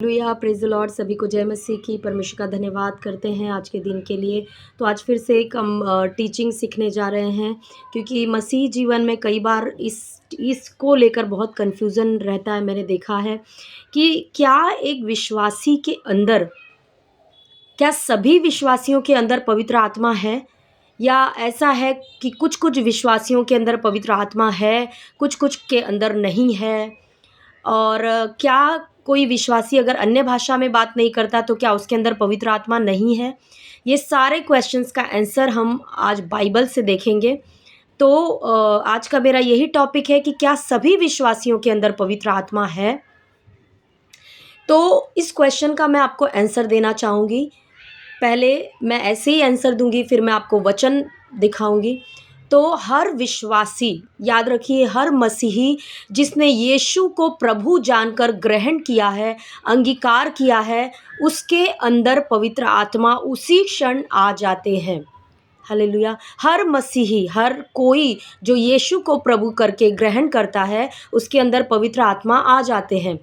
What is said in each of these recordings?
Hallelujah, praise the Lord. सभी को जय मसीह की। परमेश्वर का धन्यवाद करते हैं आज के दिन के लिए। तो आज फिर से एक हम टीचिंग सीखने जा रहे हैं, क्योंकि मसीह जीवन में कई बार इसको लेकर बहुत कन्फ्यूज़न रहता है। मैंने देखा है कि क्या एक विश्वासी के अंदर, क्या सभी विश्वासियों के अंदर पवित्र आत्मा है, या ऐसा है कि कुछ-कुछ विश्वासियों के अंदर पवित्र आत्मा है, कुछ-कुछ के अंदर नहीं है? और क्या कोई विश्वासी अगर अन्य भाषा में बात नहीं करता तो क्या उसके अंदर पवित्र आत्मा नहीं है? ये सारे क्वेश्चंस का आंसर हम आज बाइबल से देखेंगे। तो आज का मेरा यही टॉपिक है कि क्या सभी विश्वासियों के अंदर पवित्र आत्मा है? तो इस क्वेश्चन का मैं आपको आंसर देना चाहूँगी। पहले मैं ऐसे ही आंसर दूँगी, फिर मैं आपको वचन दिखाऊँगी। तो हर विश्वासी, याद रखिए, हर मसीही जिसने यीशु को प्रभु जानकर ग्रहण किया है, अंगीकार किया है, उसके अंदर पवित्र आत्मा उसी क्षण आ जाते हैं। हालेलुया। हर मसीही, हर कोई जो यीशु को प्रभु करके ग्रहण करता है, उसके अंदर पवित्र आत्मा आ जाते हैं।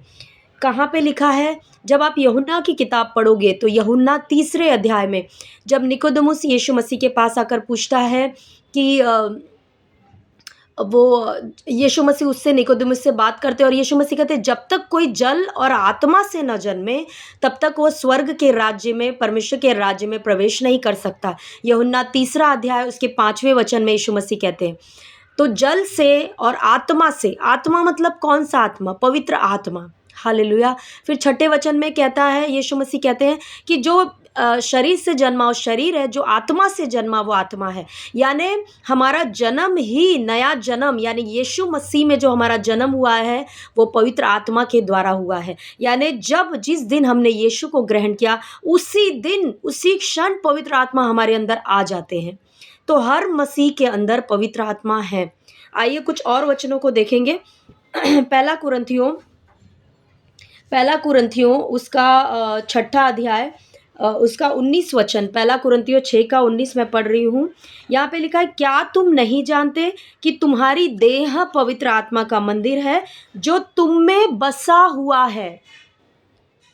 कहाँ पे लिखा है? जब आप यूहन्ना की किताब पढ़ोगे तो यूहन्ना 3 अध्याय में जब निकोदेमुस यीशु मसीह के पास आकर पूछता है कि वो यीशु मसीह उससे, निकोदेमुस से बात करते हैं, और यीशु मसीह कहते हैं जब तक कोई जल और आत्मा से न जन्मे तब तक वो स्वर्ग के राज्य में, परमेश्वर के राज्य में प्रवेश नहीं कर सकता। यूहन्ना 3 अध्याय उसके 5वें वचन में यीशु मसीह कहते हैं। तो जल से और आत्मा से, आत्मा मतलब कौन सा आत्मा? पवित्र आत्मा। हालेलुया। फिर 6ठे वचन में कहता है, यीशु मसीह कहते हैं कि जो शरीर से जन्मा वो शरीर है, जो आत्मा से जन्मा वो आत्मा है। यानी हमारा जन्म ही, नया जन्म, यानी यीशु मसीह में जो हमारा जन्म हुआ है वो पवित्र आत्मा के द्वारा हुआ है। यानी जिस दिन हमने यीशु को ग्रहण किया, उसी दिन, उसी क्षण पवित्र आत्मा हमारे अंदर आ जाते हैं। तो हर मसीह के अंदर पवित्र आत्मा है। आइए कुछ और वचनों को देखेंगे। पहला कुरिन्थियों उसका 6ठा अध्याय, उसका 19 वचन, पहला कुरिन्थियों 6 का 19 मैं पढ़ रही हूँ। यहाँ पे लिखा है, क्या तुम नहीं जानते कि तुम्हारी देह पवित्र आत्मा का मंदिर है जो तुम में बसा हुआ है,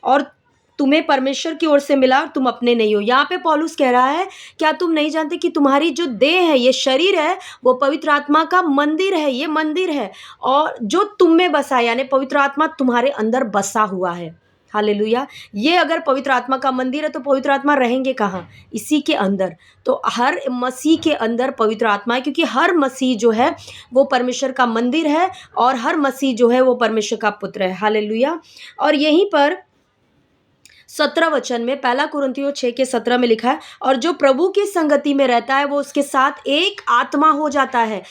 और तुम्हें परमेश्वर की ओर से मिला, और तुम अपने नहीं हो। यहाँ पे पौलुस कह रहा है, क्या तुम नहीं जानते कि तुम्हारी जो देह है, ये शरीर है, वो पवित्र आत्मा का मंदिर है, ये मंदिर है, और जो तुम में बसा है, यानी पवित्र आत्मा तुम्हारे अंदर बसा हुआ है। हालेलुया। ये अगर पवित्र आत्मा का मंदिर है तो पवित्र आत्मा रहेंगे कहाँ? इसी के अंदर। तो हर मसीह के अंदर पवित्र आत्मा है, क्योंकि हर मसीह जो है वो परमेश्वर का मंदिर है, और हर मसीह जो है वो परमेश्वर का पुत्र है। हालेलुया। और यहीं पर 17 वचन में, पहला कुरिन्थियों 6 के 17 में लिखा है, और जो प्रभु की संगति में रहता है वो उसके साथ एक आत्मा हो जाता है।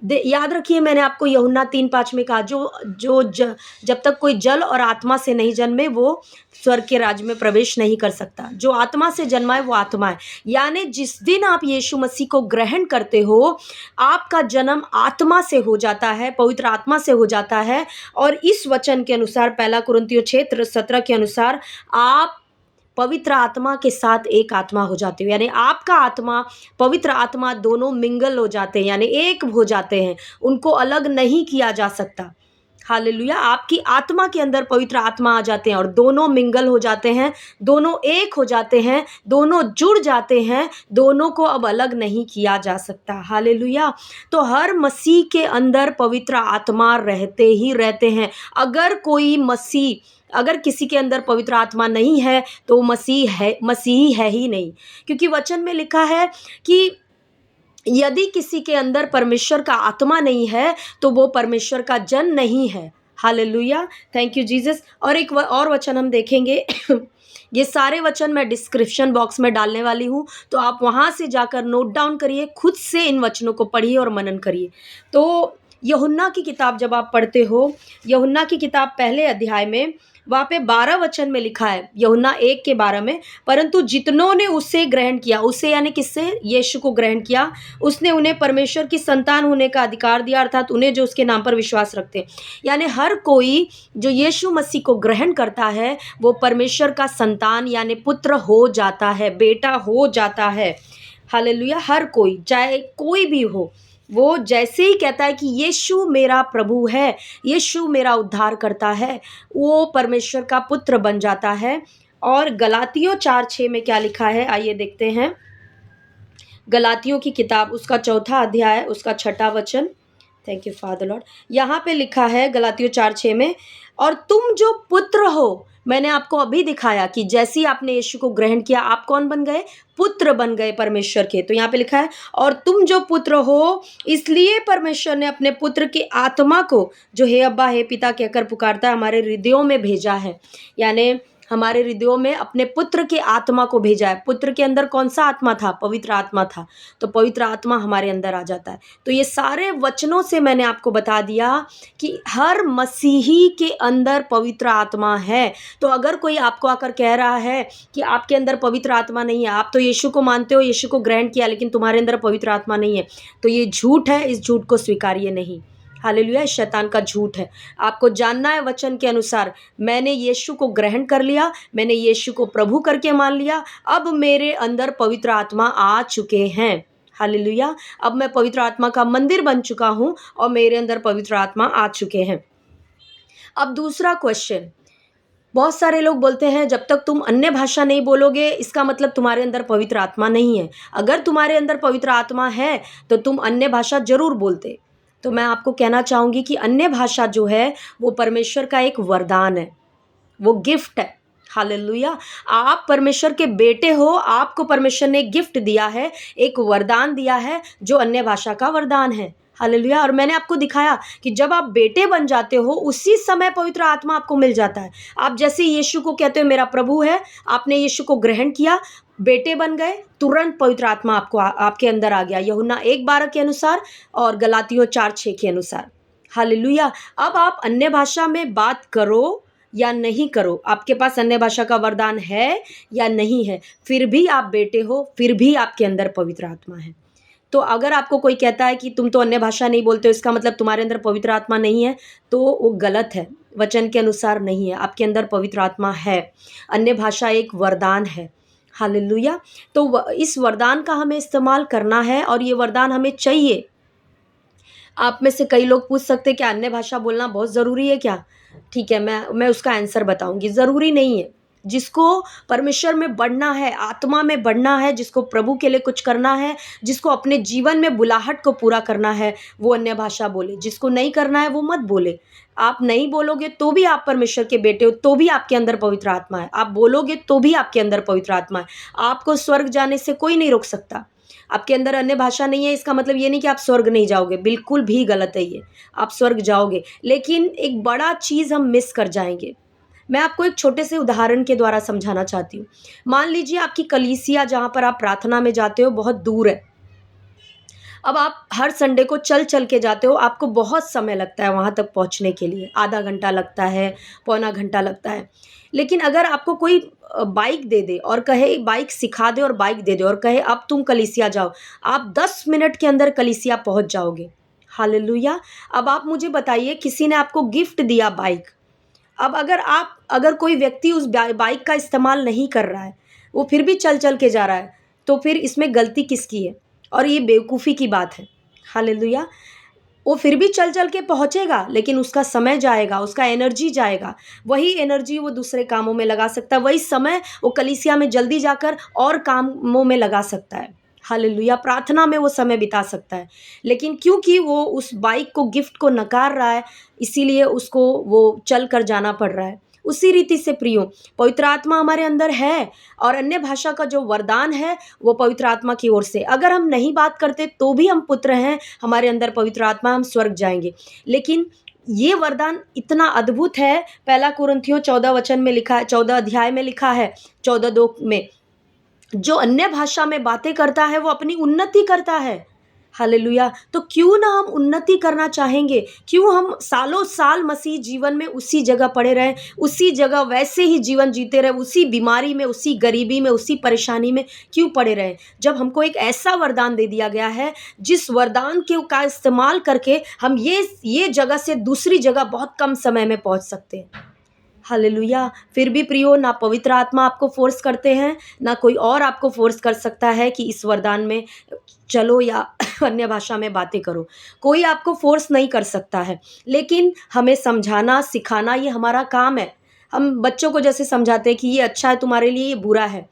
याद रखिए, मैंने आपको यूहन्ना 3:5 में कहा, जब तक कोई जल और आत्मा से नहीं जन्मे वो स्वर्ग के राज्य में प्रवेश नहीं कर सकता। जो आत्मा से जन्मा है वो आत्मा है। यानी जिस दिन आप यीशु मसीह को ग्रहण करते हो, आपका जन्म आत्मा से हो जाता है, पवित्र आत्मा से हो जाता है। और इस वचन के अनुसार, पहला कुरिन्थियों 6:17 के अनुसार, आप पवित्र आत्मा के साथ एक आत्मा हो जाते हो। यानी आपका आत्मा, पवित्र आत्मा दोनों मिंगल हो जाते हैं, यानी एक हो जाते हैं, उनको अलग नहीं किया जा सकता। हालेलुया। आपकी आत्मा के अंदर पवित्र आत्मा आ जाते हैं और दोनों मिंगल हो जाते हैं, दोनों एक हो जाते हैं, दोनों जुड़ जाते हैं, दोनों को अब अलग नहीं किया जा सकता। हालेलुया। तो हर मसीह के अंदर पवित्र आत्मा रहते ही रहते हैं। अगर किसी के अंदर पवित्र आत्मा नहीं है तो मसीही है ही नहीं, क्योंकि वचन में लिखा है कि यदि किसी के अंदर परमेश्वर का आत्मा नहीं है तो वो परमेश्वर का जन नहीं है। हालेलुया। Thank you Jesus. और एक और वचन हम देखेंगे। ये सारे वचन मैं डिस्क्रिप्शन बॉक्स में डालने वाली हूँ, तो आप वहाँ से जाकर नोट डाउन करिए, खुद से इन वचनों को पढ़िए और मनन करिए। तो यूहन्ना की किताब जब आप पढ़ते हो, यूहन्ना की किताब पहले अध्याय में, वहाँ पे 12 वचन में लिखा है, यूहन्ना 1:12 में, परंतु जितनों ने उसे ग्रहण किया, उसे यानी किससे? यीशु को ग्रहण किया, उसने उन्हें परमेश्वर की संतान होने का अधिकार दिया, अर्थात उन्हें जो उसके नाम पर विश्वास रखते हैं। यानी हर कोई जो यीशु मसीह को ग्रहण करता है वो परमेश्वर का संतान यानी पुत्र हो जाता है, बेटा हो जाता है। हालेलुया। हर कोई, चाहे कोई भी हो, वो जैसे ही कहता है कि यीशु मेरा प्रभु है, यीशु मेरा उद्धार करता है, वो परमेश्वर का पुत्र बन जाता है। और गलातियों 4:6 में क्या लिखा है, आइए देखते हैं। गलातियों की किताब उसका 4था अध्याय उसका 6ठा वचन। Thank you father Lord. यहाँ पे लिखा है गलातियों 4:6 में, और तुम जो पुत्र हो, मैंने आपको अभी दिखाया कि जैसे ही आपने यीशु को ग्रहण किया, आप कौन बन गए? पुत्र बन गए परमेश्वर के। तो यहाँ पे लिखा है, और तुम जो पुत्र हो, इसलिए परमेश्वर ने अपने पुत्र की आत्मा को, जो हे अब्बा हे पिता कहकर पुकारता है, हमारे हृदयों में भेजा है। यानी हमारे हृदयों में अपने पुत्र के आत्मा को भेजा है। पुत्र के अंदर कौन सा आत्मा था? पवित्र आत्मा था। तो पवित्र आत्मा हमारे अंदर आ जाता है। तो ये सारे वचनों से मैंने आपको बता दिया कि हर मसीही के अंदर पवित्र आत्मा है। तो अगर कोई आपको आकर कह रहा है कि आपके अंदर पवित्र आत्मा नहीं है, आप तो यीशु को मानते हो, यीशु को ग्रहण किया, लेकिन तुम्हारे अंदर पवित्र आत्मा नहीं है, तो ये झूठ है। इस झूठ को स्वीकारिए नहीं। हालेलुया। शैतान का झूठ है। आपको जानना है वचन के अनुसार, मैंने यीशु को ग्रहण कर लिया, मैंने यीशु को प्रभु करके मान लिया, अब मेरे अंदर पवित्र आत्मा आ चुके हैं। हालेलुया। अब मैं पवित्र आत्मा का मंदिर बन चुका हूँ और मेरे अंदर पवित्र आत्मा आ चुके हैं। अब दूसरा क्वेश्चन, बहुत सारे लोग बोलते हैं जब तक तुम अन्य भाषा नहीं बोलोगे इसका मतलब तुम्हारे अंदर पवित्र आत्मा नहीं है। अगर तुम्हारे अंदर पवित्र आत्मा है तो तुम अन्य भाषा जरूर बोलते। तो मैं आपको कहना चाहूँगी कि अन्य भाषा जो है वो परमेश्वर का एक वरदान है, वो गिफ्ट है। हालेलुया। आप परमेश्वर के बेटे हो, आपको परमेश्वर ने गिफ्ट दिया है, एक वरदान दिया है जो अन्य भाषा का वरदान है। हालेलुया। और मैंने आपको दिखाया कि जब आप बेटे बन जाते हो उसी समय पवित्र आत्मा आपको मिल जाता है। आप जैसे यीशु को कहते हो मेरा प्रभु है, आपने यीशु को ग्रहण किया, बेटे बन गए, तुरंत पवित्र आत्मा आपको आपके अंदर आ गया, यूहन्ना 1:12 के अनुसार और गलातियों 4:6 के अनुसार। हालेलुया। अब आप अन्य भाषा में बात करो या नहीं करो, आपके पास अन्य भाषा का वरदान है या नहीं है, फिर भी आप बेटे हो, फिर भी आपके अंदर पवित्र आत्मा है। तो अगर आपको कोई कहता है कि तुम तो अन्य भाषा नहीं बोलते हो, इसका मतलब तुम्हारे अंदर पवित्र आत्मा नहीं है, तो वो गलत है, वचन के अनुसार नहीं है। आपके अंदर पवित्र आत्मा है। अन्य भाषा एक वरदान है। हालेलुया। तो इस वरदान का हमें इस्तेमाल करना है और ये वरदान हमें चाहिए। आप में से कई लोग पूछ सकते हैं कि अन्य भाषा बोलना बहुत ज़रूरी है क्या? ठीक है, मैं उसका आंसर बताऊंगी। ज़रूरी नहीं है। जिसको परमेश्वर में बढ़ना है, आत्मा में बढ़ना है, जिसको प्रभु के लिए कुछ करना है, जिसको अपने जीवन में बुलाहट को पूरा करना है, वो अन्य भाषा बोले। जिसको नहीं करना है वो मत बोले। आप नहीं बोलोगे तो भी आप परमेश्वर के बेटे हो, तो भी आपके अंदर पवित्र आत्मा है। आप बोलोगे तो भी आपके अंदर पवित्र आत्मा है। आपको स्वर्ग जाने से कोई नहीं रोक सकता। आपके अंदर अन्य भाषा नहीं है इसका मतलब ये नहीं कि आप स्वर्ग नहीं जाओगे, बिल्कुल भी गलत है ये। आप स्वर्ग जाओगे, लेकिन एक बड़ा चीज़ हम मिस कर जाएंगे। मैं आपको एक छोटे से उदाहरण के द्वारा समझाना चाहती हूँ। मान लीजिए आपकी कलीसिया जहाँ पर आप प्रार्थना में जाते हो बहुत दूर है। अब आप हर संडे को चल चल के जाते हो, आपको बहुत समय लगता है वहाँ तक पहुँचने के लिए, आधा घंटा लगता है, पौना घंटा लगता है। लेकिन अगर आपको कोई बाइक दे दे और कहे, बाइक सिखा दे और बाइक दे दे और कहे अब तुम कलीसिया जाओ, आप 10 मिनट के अंदर कलीसिया पहुँच जाओगे। हालेलुया। अब आप मुझे बताइए, किसी ने आपको गिफ्ट दिया बाइक। अब अगर कोई व्यक्ति उस बाइक का इस्तेमाल नहीं कर रहा है, वो फिर भी चल चल के जा रहा है, तो फिर इसमें गलती किसकी है? और ये बेवकूफ़ी की बात है। हालेलुया। वो फिर भी चल चल के पहुँचेगा, लेकिन उसका समय जाएगा, उसका एनर्जी जाएगा। वही एनर्जी वो दूसरे कामों में लगा सकता है, वही समय वो कलीसिया में जल्दी जाकर और कामों में लगा सकता है। हालेलुया। प्रार्थना में वो समय बिता सकता है, लेकिन क्योंकि वो उस बाइक को, गिफ्ट को नकार रहा है, इसीलिए उसको वो चल कर जाना पड़ रहा है। उसी रीति से प्रियो, पवित्र आत्मा हमारे अंदर है और अन्य भाषा का जो वरदान है वो पवित्र आत्मा की ओर से। अगर हम नहीं बात करते तो भी हम पुत्र हैं, हमारे अंदर पवित्र आत्मा, हम स्वर्ग जाएंगे। लेकिन ये वरदान इतना अद्भुत है। पहला कुरिन्थियों 14 वचन में लिखा है, 14 अध्याय में लिखा है, 14:2 में, जो अन्य भाषा में बातें करता है वो अपनी उन्नति करता है। हालेलुया। तो क्यों ना हम उन्नति करना चाहेंगे? क्यों हम सालों साल मसीह जीवन में उसी जगह पड़े रहें, उसी जगह वैसे ही जीवन जीते रहें, उसी बीमारी में, उसी गरीबी में, उसी परेशानी में क्यों पड़े रहें? जब हमको एक ऐसा वरदान दे दिया गया है जिस वरदान के का इस्तेमाल करके हम ये जगह से दूसरी जगह बहुत कम समय में पहुंच सकते हैं। हालेलुया। फिर भी प्रियो, ना पवित्र आत्मा आपको फोर्स करते हैं, ना कोई और आपको फोर्स कर सकता है कि इस वरदान में चलो या अन्य भाषा में बातें करो। कोई आपको फ़ोर्स नहीं कर सकता है, लेकिन हमें समझाना, सिखाना ये हमारा काम है। हम बच्चों को जैसे समझाते हैं कि ये अच्छा है तुम्हारे लिए, ये बुरा है।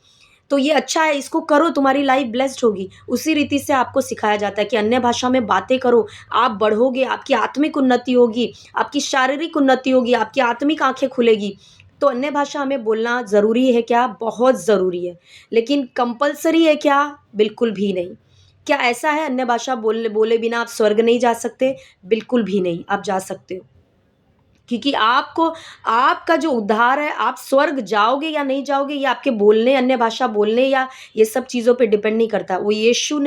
तो ये अच्छा है, इसको करो, तुम्हारी लाइफ़ ब्लेस्ड होगी। उसी रीति से आपको सिखाया जाता है कि अन्य भाषा में बातें करो, आप बढ़ोगे, आपकी आत्मिक उन्नति होगी, आपकी शारीरिक उन्नति होगी, आपकी आत्मिक आँखें खुलेगी। तो अन्य भाषा हमें बोलना ज़रूरी है क्या? बहुत ज़रूरी है। लेकिन कंपल्सरी है क्या? बिल्कुल भी नहीं। क्या ऐसा है अन्य भाषा बोले बोले बिना आप स्वर्ग नहीं जा सकते? बिल्कुल भी नहीं, आप जा सकते हो। क्योंकि आपको आपका जो उद्धार है, आप स्वर्ग जाओगे या नहीं जाओगे, ये आपके बोलने, अन्य भाषा बोलने या ये सब चीज़ों पे डिपेंड नहीं करता। वो यीशु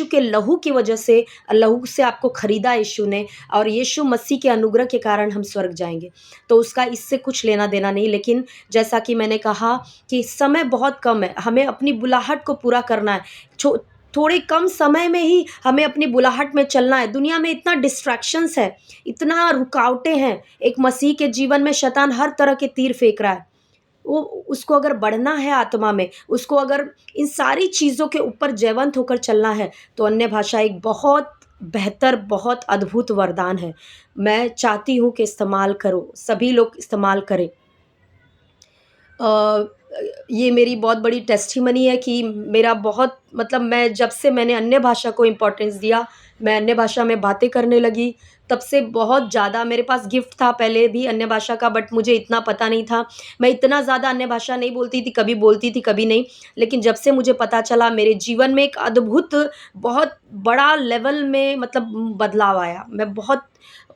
के लहू की वजह से, लहू से आपको खरीदा यीशु ने, और यीशु मसीह के अनुग्रह के कारण हम स्वर्ग जाएँगे। तो उसका इससे कुछ लेना-देना नहीं, लेकिन जैसा कि मैंने कहा कि समय बहुत कम है, हमें अपनी बुलाहट को पूरा करना है। छो थोड़े कम समय में ही हमें अपनी बुलाहट में चलना है। दुनिया में इतना डिस्ट्रैक्शंस है, इतना रुकावटें हैं। एक मसीह के जीवन में शैतान हर तरह के तीर फेंक रहा है। वो उसको अगर बढ़ना है आत्मा में, उसको अगर इन सारी चीज़ों के ऊपर जयवंत होकर चलना है, तो अन्य भाषा एक बहुत बेहतर, बहुत अद्भुत वरदान है। मैं चाहती हूँ कि इस्तेमाल करो, सभी लोग इस्तेमाल करें। अ, ये मेरी बहुत बड़ी टेस्टिमनी है कि मेरा बहुत मतलब मैं जब से मैंने अन्य भाषा को इम्पोर्टेंस दिया, मैं अन्य भाषा में बातें करने लगी, तब से बहुत ज़्यादा मेरे पास गिफ्ट था पहले भी अन्य भाषा का, बट मुझे इतना पता नहीं था। मैं इतना ज़्यादा अन्य भाषा नहीं बोलती थी, कभी बोलती थी, कभी नहीं। लेकिन जब से मुझे पता चला, मेरे जीवन में एक अद्भुत, बहुत बड़ा लेवल में मतलब बदलाव आया। मैं बहुत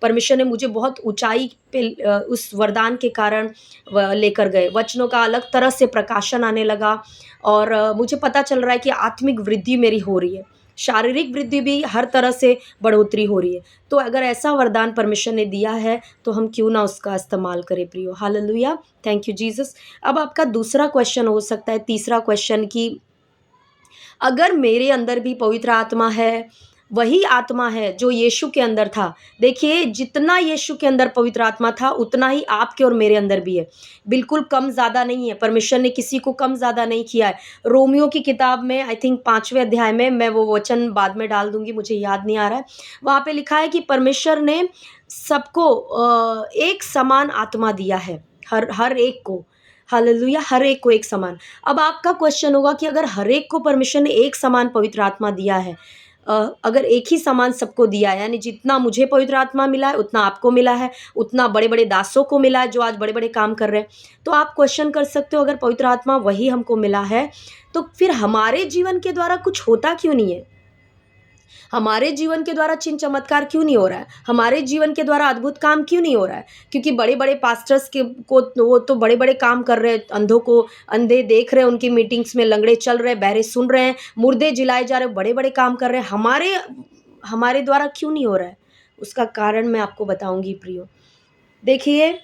परमेश्वर ने मुझे बहुत ऊँचाई पे उस वरदान के कारण लेकर गए। वचनों का अलग तरह से प्रकाशन आने लगा, और मुझे पता चल रहा है कि आत्मिक वृद्धि मेरी हो रही है। शारीरिक वृद्धि भी हर तरह से बढ़ोतरी हो रही है। तो अगर ऐसा वरदान परमेश्वर ने दिया है, तो हम क्यों ना उसका इस्तेमाल करें प्रियो। हालेलुया! Thank you Jesus. अब आपका दूसरा क्वेश्चन हो सकता है, तीसरा क्वेश्चन कि अगर मेरे अंदर भी पवित्र आत्मा है, वही आत्मा है जो यीशु के अंदर था। देखिए, जितना यीशु के अंदर पवित्र आत्मा था, उतना ही आपके और मेरे अंदर भी है। बिल्कुल कम ज़्यादा नहीं है, परमेश्वर ने किसी को कम ज़्यादा नहीं किया है। रोमियो की किताब में आई थिंक 5वें अध्याय में, मैं वो वचन बाद में डाल दूँगी, मुझे याद नहीं आ रहा है। वहाँ पे लिखा है कि परमेश्वर ने सबको एक समान आत्मा दिया है, हर हर एक को। हालेलुया! हर एक को एक समान। अब आपका क्वेश्चन होगा कि अगर हर एक को परमेश्वर ने एक समान पवित्र आत्मा दिया है, अगर एक ही समान सबको दिया है, यानी जितना मुझे पवित्र आत्मा मिला है, उतना आपको मिला है, उतना बड़े-बड़े दासों को मिला है जो आज बड़े-बड़े काम कर रहे हैं। तो आप क्वेश्चन कर सकते हो, अगर पवित्र आत्मा वही हमको मिला है, तो फिर हमारे जीवन के द्वारा कुछ होता क्यों नहीं है? हमारे जीवन के द्वारा चिन्ह चमत्कार क्यों नहीं हो रहा है? हमारे जीवन के द्वारा अद्भुत काम क्यों नहीं हो रहा है? क्योंकि बड़े-बड़े पास्टर्स के को वो तो बड़े-बड़े काम कर रहे हैं, अंधे देख रहे हैं उनकी मीटिंग्स में, लंगड़े चल रहे हैं, बहरे सुन रहे हैं, मुर्दे जिलाए जा रहे हैं, बड़े-बड़े काम कर रहे हैं। हमारे हमारे द्वारा क्यों नहीं हो रहा है? उसका कारण मैं आपको बताऊँगी प्रियो। देखिए,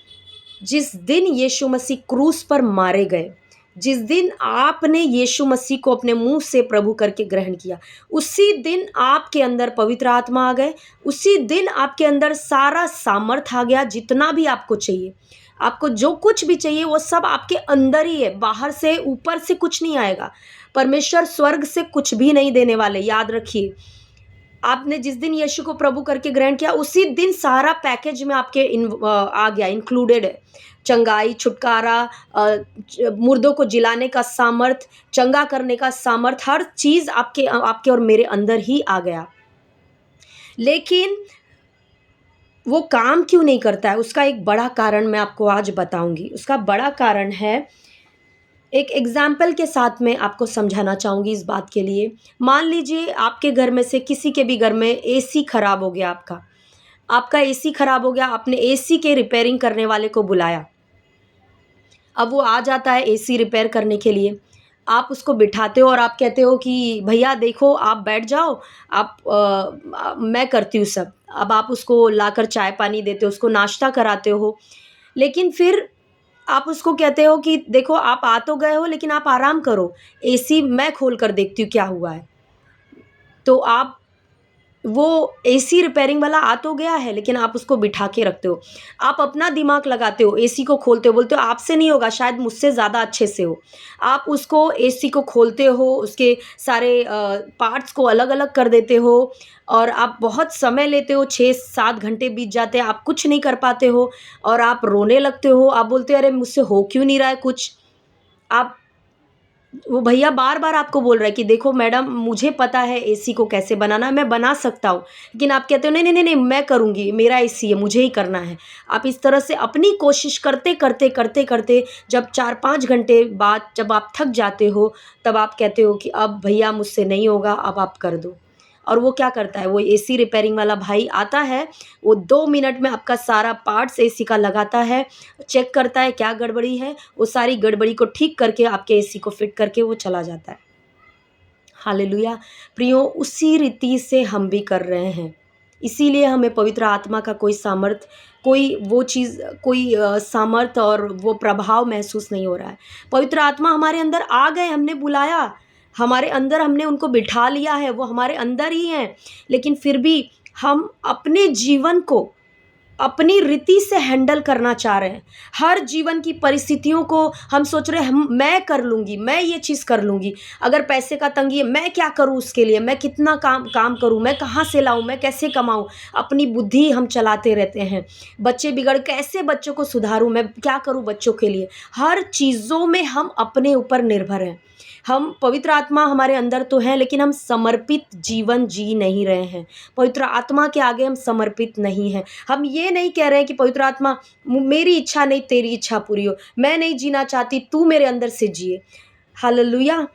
जिस दिन यीशु मसीह क्रूस पर मारे गए, जिस दिन आपने यीशु मसीह को अपने मुँह से प्रभु करके ग्रहण किया, उसी दिन आपके अंदर पवित्र आत्मा आ गए, उसी दिन आपके अंदर सारा सामर्थ आ गया, जितना भी आपको चाहिए। आपको जो कुछ भी चाहिए वो सब आपके अंदर ही है, बाहर से, ऊपर से कुछ नहीं आएगा। परमेश्वर स्वर्ग से कुछ भी नहीं देने वाले, याद रखिए। आपने जिस दिन यीशु को प्रभु करके ग्रहण किया, उसी दिन सारा पैकेज में आपके आ गया, इंक्लूडेड है। चंगाई, छुटकारा, मुर्दों को जिलाने का सामर्थ, चंगा करने का सामर्थ, हर चीज़ आपके और मेरे अंदर ही आ गया। लेकिन वो काम क्यों नहीं करता है, उसका एक बड़ा कारण मैं आपको आज बताऊँगी। उसका बड़ा कारण है, एक एग्ज़ाम्पल के साथ मैं आपको समझाना चाहूँगी इस बात के लिए। मान लीजिए आपके घर में से किसी के भी घर में एसी खराब हो गया आपका। आपका एसी खराब हो गया, आपने एसी के रिपेयरिंग करने वाले को बुलाया। अब वो आ जाता है एसी रिपेयर करने के लिए। आप उसको बिठाते हो और आप कहते हो कि भैया देखो आप बैठ जाओ, मैं करती हूँ सब। अब आप उसको लाकर चाय-पानी देते हो, उसको नाश्ता कराते हो। लेकिन फिर आप उसको कहते हो कि देखो आप आ तो गए हो, लेकिन आप आराम करो, एसी मैं खोल कर देखती हूँ क्या हुआ है। तो आप वो एसी रिपेयरिंग वाला आ तो गया है, लेकिन आप उसको बिठा के रखते हो। आप अपना दिमाग लगाते हो, एसी को खोलते हो, बोलते हो आपसे नहीं होगा, शायद मुझसे ज़्यादा अच्छे से हो। आप उसको एसी को खोलते हो, उसके सारे पार्ट्स को अलग-अलग कर देते हो और आप बहुत समय लेते हो, 6-7 घंटे बीत जाते हैं, आप कुछ नहीं कर पाते हो और आप रोने लगते हो। आप बोलते हो अरे मुझसे हो क्यों नहीं रहा है कुछ? आप वो भैया बार-बार आपको बोल रहा है कि देखो मैडम, मुझे पता है एसी को कैसे बनाना है, मैं बना सकता हूँ। लेकिन आप कहते हो नहीं, नहीं, नहीं, नहीं, मैं करूँगी, मेरा एसी है, मुझे ही करना है। आप इस तरह से अपनी कोशिश करते-करते जब 4-5 घंटे बाद जब आप थक जाते हो, तब आप कहते हो कि अब भैया मुझसे नहीं होगा, अब आप कर दो। और वो क्या करता है, वो एसी रिपेयरिंग वाला भाई आता है, वो 2 मिनट में आपका सारा पार्ट्स एसी का लगाता है, चेक करता है क्या गड़बड़ी है, वो सारी गड़बड़ी को ठीक करके आपके एसी को फिट करके वो चला जाता है। हालेलुया! प्रियो, उसी रीति से हम भी कर रहे हैं। इसीलिए हमें पवित्र आत्मा का कोई सामर्थ, कोई वो चीज़, कोई सामर्थ और वो प्रभाव महसूस नहीं हो रहा है। पवित्र आत्मा हमारे अंदर आ गए, हमने बुलाया, हमारे अंदर हमने उनको बिठा लिया है, वो हमारे अंदर ही हैं, लेकिन फिर भी हम अपने जीवन को अपनी रीति से हैंडल करना चाह रहे हैं। हर जीवन की परिस्थितियों को हम सोच रहे हैं हम मैं कर लूँगी, मैं ये चीज़ कर लूँगी। अगर पैसे का तंगी है, मैं क्या करूँ उसके लिए? मैं कितना काम काम करूँ? मैं कहाँ से लाऊँ? मैं कैसे कमाऊँ? अपनी बुद्धि हम चलाते रहते हैं। बच्चे बिगड़, कैसे बच्चों को सुधारूँ? मैं क्या करूँ बच्चों के लिए? हर चीज़ों में हम अपने ऊपर निर्भर हैं। हम पवित्र आत्मा हमारे अंदर तो है, लेकिन हम समर्पित जीवन जी नहीं रहे हैं। पवित्र आत्मा के आगे हम समर्पित नहीं हैं। हम ये नहीं कह रहे हैं कि पवित्र आत्मा मेरी इच्छा नहीं तेरी इच्छा पूरी हो, मैं नहीं जीना चाहती, तू मेरे अंदर से जिए। हालेलुया!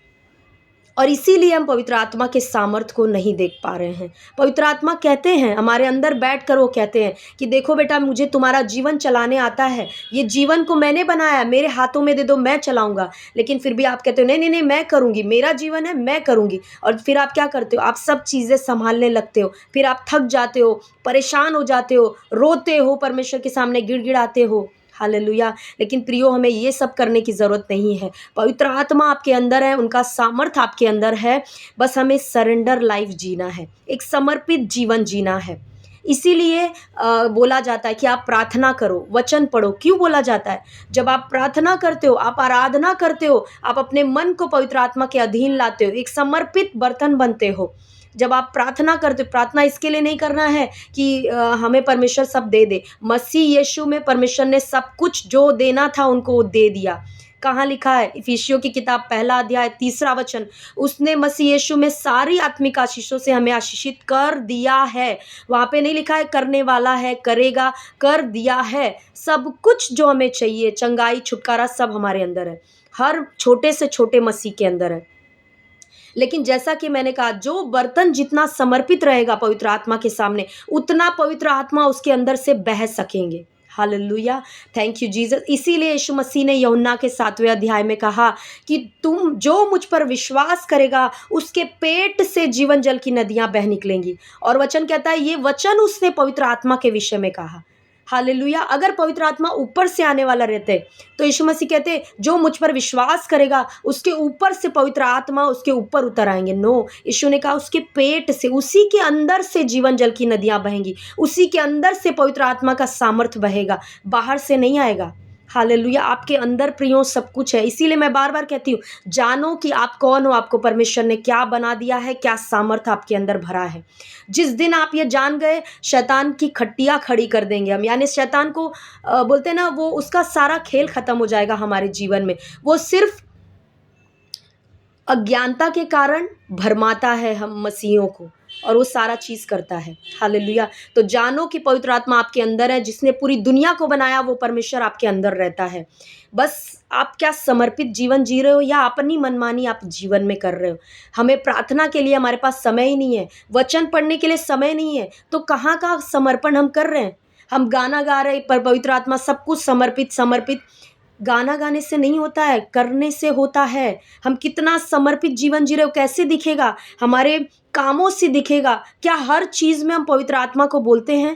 और इसीलिए हम पवित्र आत्मा के सामर्थ को नहीं देख पा रहे हैं। पवित्र आत्मा कहते हैं, हमारे अंदर बैठकर वो कहते हैं कि देखो बेटा, मुझे तुम्हारा जीवन चलाने आता है, ये जीवन को मैंने बनाया, मेरे हाथों में दे दो, मैं चलाऊँगा। लेकिन फिर भी आप कहते हो नहीं, नहीं, नहीं, मैं करूँगी, मेरा जीवन है, मैं करूँगी। और फिर आप क्या करते हो? आप सब चीज़ें सँभालने लगते हो, फिर आप थक जाते हो, परेशान हो जाते हो, रोते हो, परमेश्वर के सामने गिड़गिड़ाते हो। हालेलुया! लेकिन प्रियो, हमें ये सब करने की ज़रूरत नहीं है। पवित्र आत्मा आपके अंदर है, उनका सामर्थ आपके अंदर है, बस हमें सरेंडर लाइफ़ जीना है, एक समर्पित जीवन जीना है। इसीलिए बोला जाता है कि आप प्रार्थना करो, वचन पढ़ो। क्यों बोला जाता है? जब आप प्रार्थना करते हो, आप आराधना करते हो, आप अपने मन को पवित्र आत्मा के अधीन लाते हो, एक समर्पित बर्तन बनते हो। जब आप प्रार्थना करते हो, प्रार्थना इसके लिए नहीं करना है कि हमें परमेश्वर सब दे दे। मसीह यीशु में परमेश्वर ने सब कुछ जो देना था उनको वो दे दिया। कहाँ लिखा है? इफिसियों की किताब 1 अध्याय 3 वचन, उसने मसीह यीशु में सारी आत्मिक आशीषों से हमें आशीषित कर दिया है। वहाँ पे नहीं लिखा है करने वाला है, करेगा, कर दिया है। सब कुछ जो हमें चाहिए, चंगाई, छुटकारा, सब हमारे अंदर है। हर छोटे से छोटे मसीह के अंदर है। लेकिन जैसा कि मैंने कहा, जो बर्तन जितना समर्पित रहेगा पवित्र आत्मा के सामने, उतना पवित्र आत्मा उसके अंदर से बह सकेंगे। हालेलुया! Thank you Jesus. इसीलिए यीशु मसीह ने यूहन्ना के 7वें अध्याय में कहा कि तुम जो मुझ पर विश्वास करेगा, उसके पेट से जीवन जल की नदियाँ बह निकलेंगी। और वचन कहता है, ये वचन उसने पवित्र आत्मा के विषय में कहा। हालेलुया! अगर पवित्र आत्मा ऊपर से आने वाला रहते, तो यीशु मसीह कहते जो मुझ पर विश्वास करेगा, उसके ऊपर से पवित्र आत्मा उसके ऊपर उतर आएँगे। नो, यीशु ने कहा उसके पेट से, उसी के अंदर से जीवन जल की नदियाँ बहेंगी। उसी के अंदर से पवित्र आत्मा का सामर्थ बहेगा, बाहर से नहीं आएगा। हालेलुया! आपके अंदर प्रियो सब कुछ है। इसीलिए मैं बार-बार कहती हूँ, जानो कि आप कौन हो, आपको परमेश्वर ने क्या बना दिया है, क्या सामर्थ आपके अंदर भरा है। जिस दिन आप ये जान गए, शैतान की खट्टियाँ खड़ी कर देंगे हम, यानी शैतान को बोलते हैं ना, वो उसका सारा खेल खत्म हो जाएगा हमारे जीवन में। वो सिर्फ अज्ञानता के कारण भरमाता है हम मसीहियों को, और वो सारा चीज़ करता है। हालेलुया! तो जानो कि पवित्र आत्मा आपके अंदर है, जिसने पूरी दुनिया को बनाया, वो परमेश्वर आपके अंदर रहता है। बस आप क्या समर्पित जीवन जी रहे हो या अपनी मनमानी आप जीवन में कर रहे हो? हमें प्रार्थना के लिए हमारे पास समय ही नहीं है, वचन पढ़ने के लिए समय नहीं है, तो कहाँ का समर्पण हम कर रहे हैं? हम गाना गा रहे हैं, पर पवित्र आत्मा सब कुछ समर्पित समर्पित। गाना गाने से नहीं होता है, करने से होता है। हम कितना समर्पित जीवन जी रहे हो, कैसे दिखेगा? हमारे कामों से दिखेगा। क्या हर चीज़ में हम पवित्र आत्मा को बोलते हैं?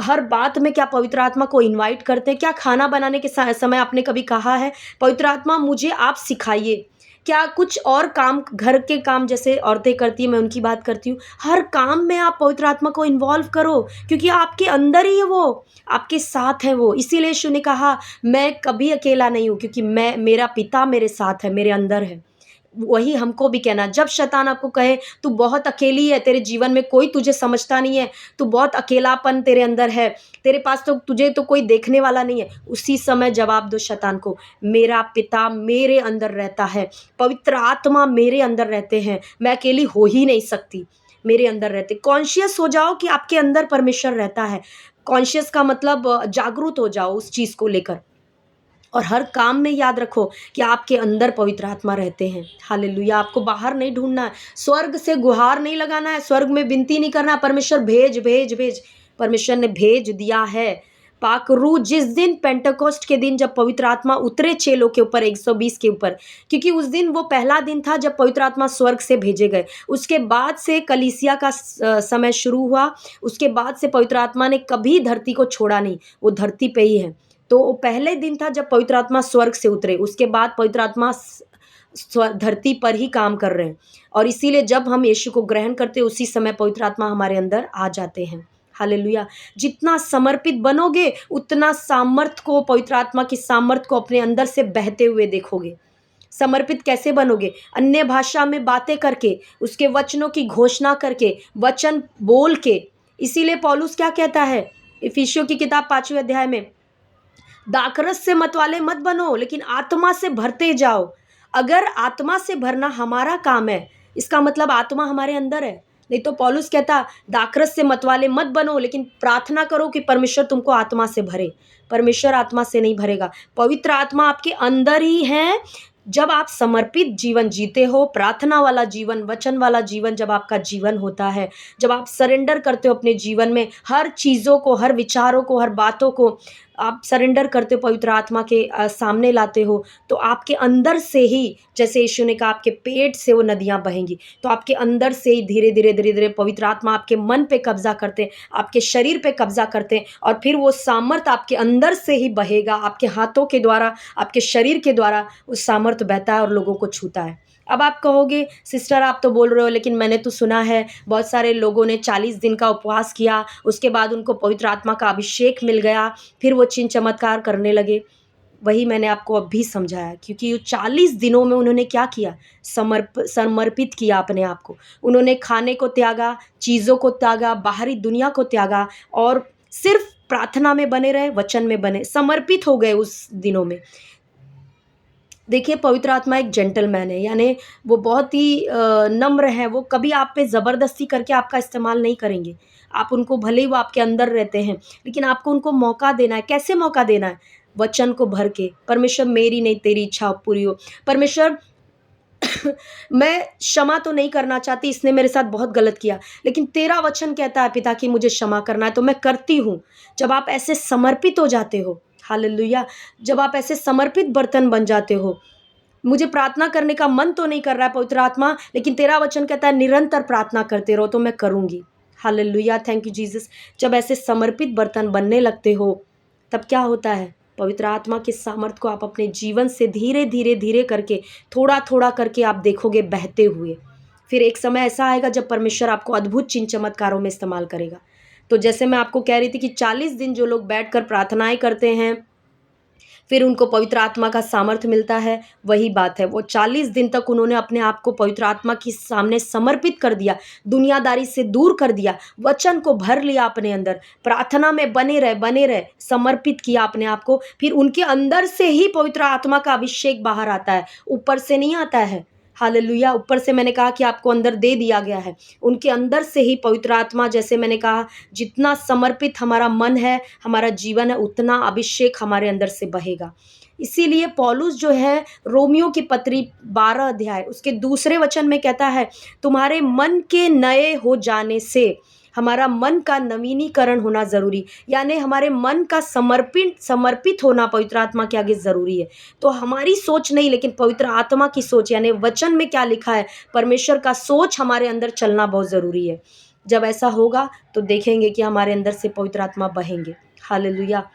हर बात में क्या पवित्र आत्मा को इनवाइट करते हैं? क्या खाना बनाने के समय आपने कभी कहा है, पवित्र आत्मा मुझे आप सिखाइए? क्या कुछ और काम, घर के काम जैसे औरतें करती हैं, मैं उनकी बात करती हूँ, हर काम में आप पवित्र आत्मा को इन्वॉल्व करो, क्योंकि आपके अंदर ही है वो, आपके साथ है वो। इसीलिए यीशु ने कहा, मैं कभी अकेला नहीं हूँ, क्योंकि मेरा पिता मेरे साथ है, मेरे अंदर है। वही हमको भी कहना, जब शैतान आपको कहे तू बहुत अकेली है, तेरे जीवन में कोई तुझे समझता नहीं है, तू बहुत अकेलापन तेरे अंदर है, तेरे पास तो, तुझे तो कोई देखने वाला नहीं है, उसी समय जवाब दो शैतान को, मेरा पिता मेरे अंदर रहता है, पवित्र आत्मा मेरे अंदर रहते हैं, मैं अकेली हो ही नहीं सकती, मेरे अंदर रहते। कॉन्शियस हो जाओ कि आपके अंदर परमेश्वर रहता है। कॉन्शियस का मतलब जागरूक हो जाओ उस चीज़ को लेकर, और हर काम में याद रखो कि आपके अंदर पवित्र आत्मा रहते हैं। हालेलुया। आपको बाहर नहीं ढूंढना है, स्वर्ग से गुहार नहीं लगाना है, स्वर्ग में विनती नहीं करना है, परमेश्वर भेज भेज भेज। परमेश्वर ने भेज दिया है। पाकरू जिस दिन पेंटेकोस्ट के दिन जब पवित्र आत्मा उतरे चेलों के ऊपर, 120 के ऊपर, क्योंकि उस दिन वो पहला दिन था जब पवित्र आत्मा स्वर्ग से भेजे गए। उसके बाद से कलीसिया का समय शुरू हुआ। उसके बाद से पवित्र आत्मा ने कभी धरती को छोड़ा नहीं, वो धरती पे ही है। तो वो पहले दिन था जब पवित्र आत्मा स्वर्ग से उतरे, उसके बाद पवित्र आत्मा धरती पर ही काम कर रहे हैं। और इसीलिए जब हम यीशु को ग्रहण करते हैं, उसी समय पवित्र आत्मा हमारे अंदर आ जाते हैं। हालेलुया। जितना समर्पित बनोगे, उतना सामर्थ को, पवित्र आत्मा की सामर्थ को अपने अंदर से बहते हुए देखोगे। समर्पित कैसे बनोगे? अन्य भाषा में बातें करके, उसके वचनों की घोषणा करके, वचन बोल के। इसीलिए पौलुस क्या कहता है इफिसियों की किताब 5वें अध्याय में, दाखरस से मतवाले मत बनो, लेकिन आत्मा से भरते जाओ। अगर आत्मा से भरना हमारा काम है, इसका मतलब आत्मा हमारे अंदर है। नहीं तो पौलुस कहता, दाखरस से मतवाले मत बनो, लेकिन प्रार्थना करो कि परमेश्वर तुमको आत्मा से भरे। परमेश्वर आत्मा से नहीं भरेगा, पवित्र आत्मा आपके अंदर ही है। जब आप समर्पित जीवन जीते हो, प्रार्थना वाला जीवन, वचन वाला जीवन जब आपका जीवन होता है, जब आप सरेंडर करते हो अपने जीवन में, हर चीज़ों को, हर विचारों को, हर बातों को आप सरेंडर करते हो, पवित्र आत्मा के सामने लाते हो, तो आपके अंदर से ही, जैसे यीशु ने कहा, आपके पेट से वो नदियाँ बहेंगी। तो आपके अंदर से ही धीरे धीरे धीरे धीरे पवित्र आत्मा आपके मन पे कब्जा करते हैं, आपके शरीर पे कब्जा करते हैं, और फिर वो सामर्थ आपके अंदर से ही बहेगा, आपके हाथों के द्वारा, आपके शरीर के द्वारा उस सामर्थ बहता है और लोगों को छूता है। अब आप कहोगे, सिस्टर आप तो बोल रहे हो, लेकिन मैंने तो सुना है बहुत सारे लोगों ने 40 दिन का उपवास किया, उसके बाद उनको पवित्र आत्मा का अभिषेक मिल गया, फिर वो चिन्ह चमत्कार करने लगे। वही मैंने आपको अभी समझाया, क्योंकि ये 40 दिनों में उन्होंने क्या किया? समर्पित किया अपने आप को। उन्होंने खाने को त्यागा, चीज़ों को त्यागा, बाहरी दुनिया को त्यागा, और सिर्फ प्रार्थना में बने रहे, वचन में बने, समर्पित हो गए उस दिनों में। देखिए, पवित्र आत्मा एक जेंटलमैन है, यानी वो बहुत ही नम्र है। वो कभी आप पे ज़बरदस्ती करके आपका इस्तेमाल नहीं करेंगे। आप उनको, भले ही वो आपके अंदर रहते हैं, लेकिन आपको उनको मौका देना है। कैसे मौका देना है? वचन को भर के, परमेश्वर मेरी नहीं तेरी इच्छा पूरी हो। परमेश्वर मैं क्षमा तो नहीं करना चाहती, इसने मेरे साथ बहुत गलत किया, लेकिन तेरा वचन कहता है पिता कि मुझे क्षमा करना है, तो मैं करती हूँ। जब आप ऐसे समर्पित हो जाते हो, हालेलुया, जब आप ऐसे समर्पित बर्तन बन जाते हो, मुझे प्रार्थना करने का मन तो नहीं कर रहा है पवित्र आत्मा, लेकिन तेरा वचन कहता है निरंतर प्रार्थना करते रहो, तो मैं करूँगी। Hallelujah, thank you Jesus. जब ऐसे समर्पित बर्तन बनने लगते हो, तब क्या होता है? पवित्र आत्मा के सामर्थ को आप अपने जीवन से धीरे धीरे धीरे करके, थोड़ा थोड़ा करके आप देखोगे बहते हुए। फिर एक समय ऐसा आएगा जब परमेश्वर आपको अद्भुत चिन्ह चमत्कारों में इस्तेमाल करेगा। तो जैसे मैं आपको कह रही थी कि 40 दिन जो लोग बैठकर प्रार्थनाएं करते हैं, फिर उनको पवित्र आत्मा का सामर्थ्य मिलता है, वही बात है। वो 40 दिन तक उन्होंने अपने आप को पवित्र आत्मा के सामने समर्पित कर दिया, दुनियादारी से दूर कर दिया, वचन को भर लिया अपने अंदर, प्रार्थना में बने रहे, समर्पित किया अपने आप को। फिर उनके अंदर से ही पवित्र आत्मा का अभिषेक बाहर आता है, ऊपर से नहीं आता है। हालेलुया। ऊपर से मैंने कहा कि आपको अंदर दे दिया गया है, उनके अंदर से ही पवित्र आत्मा, जैसे मैंने कहा, जितना समर्पित हमारा मन है, हमारा जीवन है, उतना अभिषेक हमारे अंदर से बहेगा। इसीलिए पौलुस जो है, रोमियो की पत्री 12 अध्याय उसके दूसरे वचन में कहता है, तुम्हारे मन के नए हो जाने से, हमारा मन का नवीनीकरण होना ज़रूरी, यानी हमारे मन का समर्पित होना पवित्र आत्मा के आगे ज़रूरी है। तो हमारी सोच नहीं, लेकिन पवित्र आत्मा की सोच, यानी वचन में क्या लिखा है, परमेश्वर का सोच हमारे अंदर चलना बहुत ज़रूरी है। जब ऐसा होगा तो देखेंगे कि हमारे अंदर से पवित्र आत्मा बहेंगे। हालेलुया।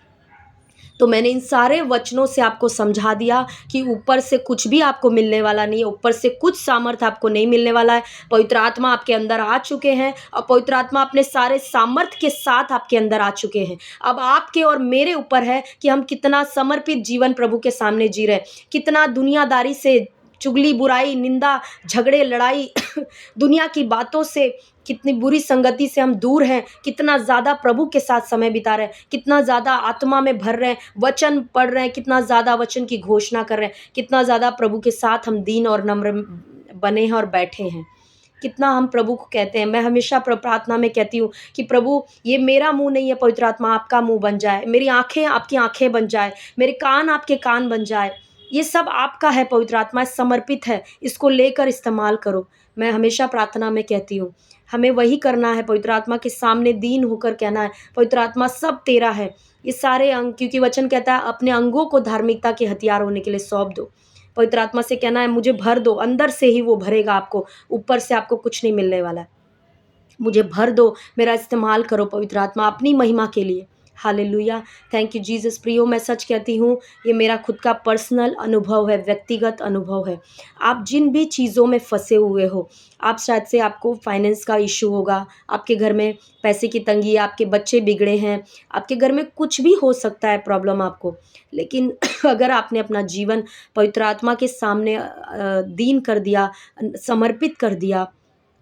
तो मैंने इन सारे वचनों से आपको समझा दिया कि ऊपर से कुछ भी आपको मिलने वाला नहीं है, ऊपर से कुछ सामर्थ आपको नहीं मिलने वाला है। पवित्र आत्मा आपके अंदर आ चुके हैं और पवित्र आत्मा अपने सारे सामर्थ के साथ आपके अंदर आ चुके हैं। अब आपके और मेरे ऊपर है कि हम कितना समर्पित जीवन प्रभु के सामने जी रहे हैं, कितना दुनियादारी से, चुगली, बुराई, निंदा, झगड़े, लड़ाई दुनिया की बातों से, कितनी बुरी संगति से हम दूर हैं, कितना ज़्यादा प्रभु के साथ समय बिता रहे हैं, कितना ज़्यादा आत्मा में भर रहे हैं, वचन पढ़ रहे हैं, कितना ज़्यादा वचन की घोषणा कर रहे हैं, कितना ज़्यादा प्रभु के साथ हम दीन और नम्र बने हैं और बैठे हैं, कितना हम प्रभु को कहते हैं। मैं हमेशा प्रार्थना में कहती हूँ कि प्रभु, ये मेरा मुंह नहीं है, पवित्र आत्मा आपका मुंह बन जाए, मेरी आंखें आपकी आंखें बन जाए, मेरे कान आपके कान बन जाए, ये सब आपका है पवित्र आत्मा, समर्पित है, इसको लेकर इस्तेमाल करो। मैं हमेशा प्रार्थना में कहती हूँ हमें वही करना है, पवित्र आत्मा के सामने दीन होकर कहना है, पवित्र आत्मा सब तेरा है, ये सारे अंग, क्योंकि वचन कहता है अपने अंगों को धार्मिकता के हथियार होने के लिए सौंप दो। पवित्र आत्मा से कहना है मुझे भर दो, अंदर से ही वो भरेगा आपको, ऊपर से आपको कुछ नहीं मिलने वाला। मुझे भर दो, मेरा इस्तेमाल करो पवित्र आत्मा अपनी महिमा के लिए। Hallelujah, thank you Jesus. प्रियो, मैं सच कहती हूँ, ये मेरा खुद का पर्सनल अनुभव है, व्यक्तिगत अनुभव है। आप जिन भी चीज़ों में फंसे हुए हो, आप शायद से, आपको फाइनेंस का इशू होगा, आपके घर में पैसे की तंगी है, आपके बच्चे बिगड़े हैं, आपके घर में कुछ भी हो सकता है प्रॉब्लम आपको, लेकिन अगर आपने अपना जीवन पवित्र आत्मा के सामने दीन कर दिया, समर्पित कर दिया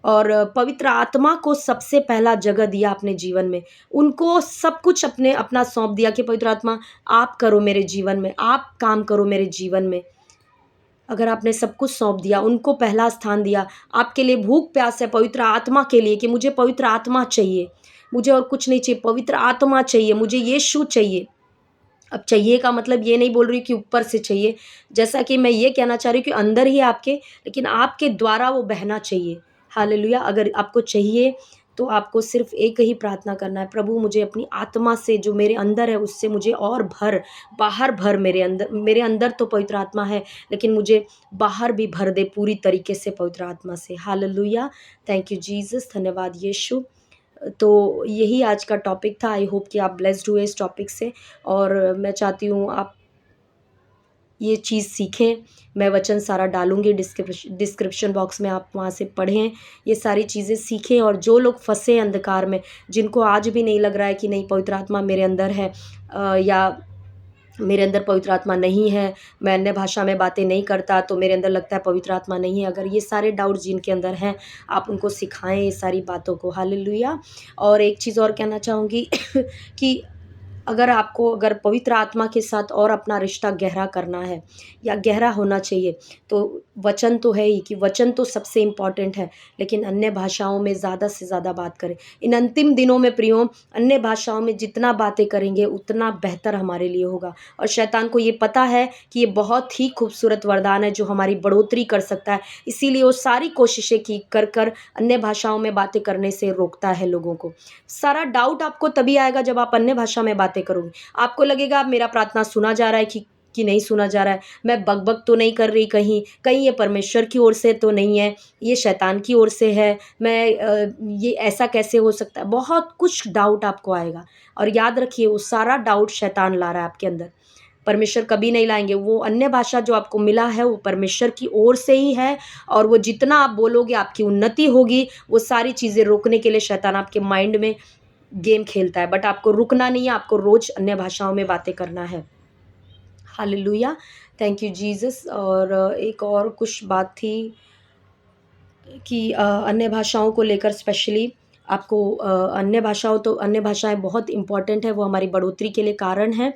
और पवित्र आत्मा को सबसे पहला जगह दिया अपने जीवन में, उनको सब कुछ अपना सौंप दिया कि पवित्र आत्मा आप करो मेरे जीवन में, आप काम करो मेरे जीवन में। अगर आपने सब कुछ सौंप दिया, उनको पहला स्थान दिया, आपके लिए भूख प्यास है पवित्र आत्मा के लिए कि मुझे पवित्र आत्मा चाहिए, मुझे और कुछ नहीं चाहिए, पवित्र आत्मा चाहिए, मुझे यीशु चाहिए। अब चाहिए का मतलब ये नहीं बोल रही कि ऊपर से चाहिए, जैसा कि मैं ये कहना चाह रही हूँ कि अंदर ही आपके, लेकिन आपके द्वारा वो बहना चाहिए। हालेलुया। अगर आपको चाहिए तो आपको सिर्फ एक ही प्रार्थना करना है, प्रभु मुझे अपनी आत्मा से जो मेरे अंदर है उससे मुझे और भर, बाहर भर, मेरे अंदर तो पवित्र आत्मा है, लेकिन मुझे बाहर भी भर दे पूरी तरीके से पवित्र आत्मा से। हालेलुया, थैंक यू जीसस, धन्यवाद यीशु। तो यही आज का टॉपिक था। आई होप कि आप ब्लेस्ड हुए इस टॉपिक से, और मैं चाहती हूँ आप ये चीज़ सीखें। मैं वचन सारा डालूँगी डिस्क्रिप्शन बॉक्स में, आप वहाँ से पढ़ें, ये सारी चीज़ें सीखें। और जो लोग फंसे अंधकार में, जिनको आज भी नहीं लग रहा है कि नहीं पवित्र आत्मा मेरे अंदर है, या मेरे अंदर पवित्र आत्मा नहीं है, मैं अन्य भाषा में बातें नहीं करता तो मेरे अंदर लगता है पवित्र आत्मा नहीं है, अगर ये सारे डाउट्स जिनके अंदर हैं, आप उनको सिखाएं ये सारी बातों को। हालेलुया। और एक चीज़ और कहना चाहूँगी कि अगर पवित्र आत्मा के साथ और अपना रिश्ता गहरा करना है या गहरा होना चाहिए, तो वचन तो है ही कि वचन तो सबसे इम्पॉर्टेंट है, लेकिन अन्य भाषाओं में ज़्यादा से ज़्यादा बात करें। इन अंतिम दिनों में प्रियो, अन्य भाषाओं में जितना बातें करेंगे उतना बेहतर हमारे लिए होगा। और शैतान को ये पता है कि ये बहुत ही खूबसूरत वरदान है जो हमारी बढ़ोतरी कर सकता है, इसीलिए वो सारी कोशिशें की कर कर अन्य भाषाओं में बातें करने से रोकता है लोगों को। सारा डाउट आपको तभी आएगा जब आप अन्य भाषा में बातें करोगे। आपको लगेगा मेरा प्रार्थना सुना जा रहा है कि नहीं सुना जा रहा है, मैं बकबक तो नहीं कर रही, कहीं ये परमेश्वर की ओर से तो नहीं है, ये शैतान की ओर से है, ये ऐसा कैसे हो सकता है। बहुत कुछ डाउट आपको आएगा, और याद रखिए वो सारा डाउट शैतान ला रहा है आपके अंदर, परमेश्वर कभी नहीं लाएंगे। वो अन्य भाषा जो आपको मिला है वो परमेश्वर की ओर से ही है, और वो जितना आप बोलोगे आपकी उन्नति होगी। वो सारी चीज़ें रोकने के लिए शैतान आपके माइंड में गेम खेलता है, बट आपको रुकना नहीं है, आपको रोज अन्य भाषाओं में बातें करना है। Hallelujah, thank you Jesus. और एक और कुछ बात थी कि अन्य भाषाओं को लेकर स्पेशली आपको अन्य भाषाएं बहुत इम्पॉर्टेंट है, वो हमारी बढ़ोतरी के लिए कारण है।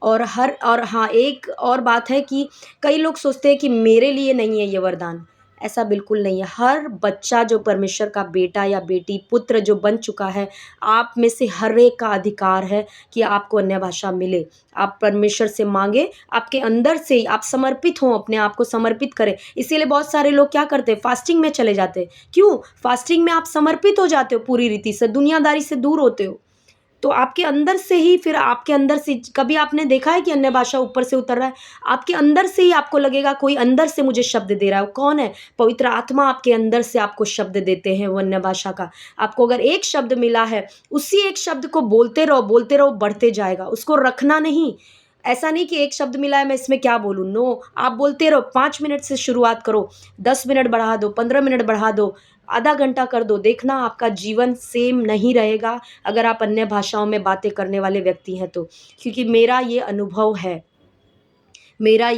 और हाँ, एक और बात है कि कई लोग सोचते हैं कि मेरे लिए नहीं है ये वरदान, ऐसा बिल्कुल नहीं है। हर बच्चा जो परमेश्वर का बेटा या बेटी, पुत्र जो बन चुका है, आप में से हर एक का अधिकार है कि आपको अन्य भाषा मिले। आप परमेश्वर से मांगे, आपके अंदर से ही आप समर्पित हों, अपने आप को समर्पित करें। इसीलिए बहुत सारे लोग क्या करते हैं, फास्टिंग में चले जाते हैं। क्यों? फास्टिंग में आप समर्पित हो जाते हो पूरी रीति से, दुनियादारी से दूर होते हो, तो आपके अंदर से ही, फिर आपके अंदर से कभी आपने देखा है कि अन्य भाषा ऊपर से उतर रहा है? आपके अंदर से ही आपको लगेगा कोई अंदर से मुझे शब्द दे रहा है। वो कौन है? पवित्र आत्मा आपके अंदर से आपको शब्द देते हैं वो अन्य भाषा का। आपको अगर एक शब्द मिला है, उसी एक शब्द को बोलते रहो, बढ़ते जाएगा, उसको रखना नहीं। ऐसा नहीं कि एक शब्द मिला है मैं इसमें क्या बोलूँ, नो, आप बोलते रहो। 5 मिनट से शुरुआत करो, 10 मिनट बढ़ा दो, 15 मिनट बढ़ा दो, आधा घंटा कर दो, देखना आपका जीवन सेम नहीं रहेगा अगर आप अन्य भाषाओं में बातें करने वाले व्यक्ति हैं तो। क्योंकि मेरा ये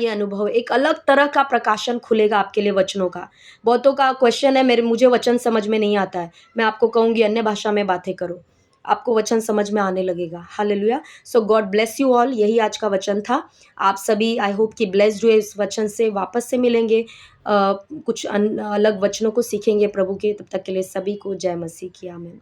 अनुभव एक अलग तरह का प्रकाशन खुलेगा आपके लिए वचनों का। बहुतों का क्वेश्चन है, मेरे मुझे वचन समझ में नहीं आता है। मैं आपको कहूँगी अन्य भाषा में बातें करो, आपको वचन समझ में आने लगेगा। Hallelujah! So God bless you all, यही आज का वचन था। आप सभी आई होप कि ब्लेस्ड हुए इस वचन से, वापस से मिलेंगे कुछ अलग वचनों को सीखेंगे प्रभु के, तब तक के लिए सभी को जय मसीह की आमीन।